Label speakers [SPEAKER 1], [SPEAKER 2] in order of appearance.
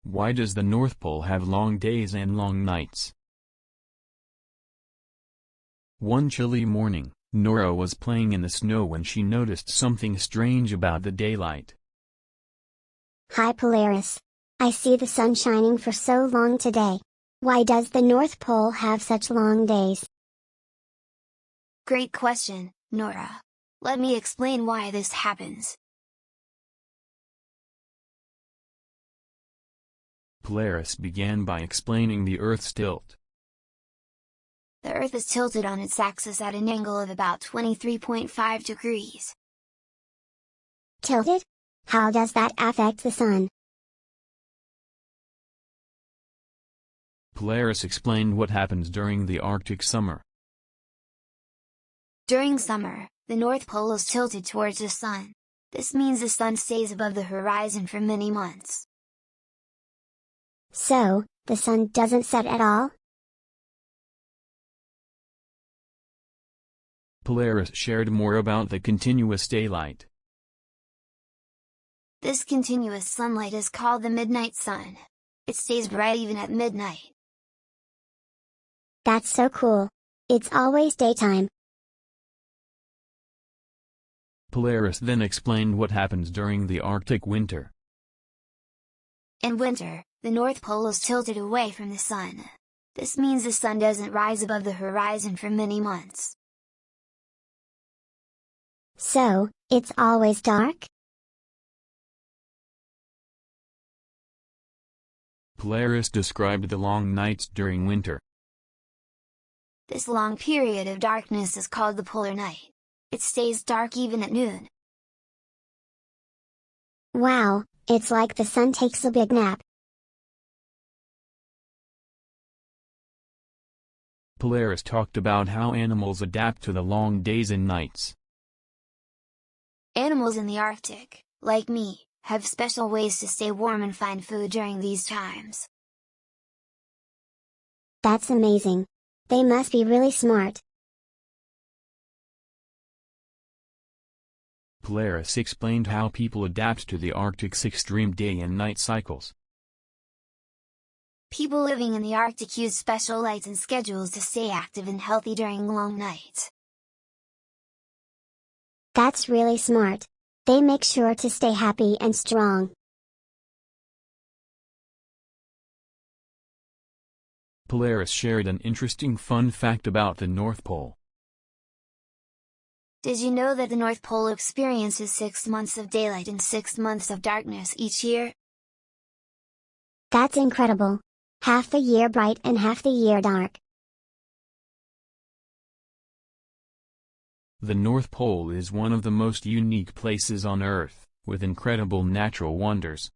[SPEAKER 1] Why does the North Pole have long days and long nights? One chilly morning, Nora was playing in the snow when she noticed something strange about the daylight.
[SPEAKER 2] Hi Polaris. I see the sun shining for so long today. Why does the North Pole have such long days?
[SPEAKER 3] Great question, Nora. Let me explain why this happens.
[SPEAKER 1] Polaris began by explaining the Earth's tilt.
[SPEAKER 3] The Earth is tilted on its axis at an angle of about 23.5 degrees.
[SPEAKER 2] Tilted? How does that affect the sun?
[SPEAKER 1] Polaris explained what happens during the Arctic summer.
[SPEAKER 3] During summer, the North Pole is tilted towards the sun. This means the sun stays above the horizon for many months.
[SPEAKER 2] So, the sun doesn't set at all?
[SPEAKER 1] Polaris shared more about the continuous daylight.
[SPEAKER 3] This continuous sunlight is called the midnight sun. It stays bright even at midnight.
[SPEAKER 2] That's so cool. It's always daytime.
[SPEAKER 1] Polaris then explained what happens during the Arctic winter.
[SPEAKER 3] In winter, the North Pole is tilted away from the sun. This means the sun doesn't rise above the horizon for many months.
[SPEAKER 2] So, it's always dark?
[SPEAKER 1] Polaris described the long nights during winter.
[SPEAKER 3] This long period of darkness is called the polar night. It stays dark even at noon.
[SPEAKER 2] Wow, it's like the sun takes a big nap.
[SPEAKER 1] Polaris talked about how animals adapt to the long days and nights.
[SPEAKER 3] Animals in the Arctic, like me, have special ways to stay warm and find food during these times.
[SPEAKER 2] That's amazing. They must be really smart.
[SPEAKER 1] Polaris explained how people adapt to the Arctic's extreme day and night cycles.
[SPEAKER 3] People living in the Arctic use special lights and schedules to stay active and healthy during long nights.
[SPEAKER 2] That's really smart. They make sure to stay happy and strong.
[SPEAKER 1] Polaris shared an interesting fun fact about the North Pole.
[SPEAKER 3] Did you know that the North Pole experiences 6 months of daylight and 6 months of darkness each year?
[SPEAKER 2] That's incredible. Half the year bright and half the year dark.
[SPEAKER 1] The North Pole is one of the most unique places on Earth, with incredible natural wonders.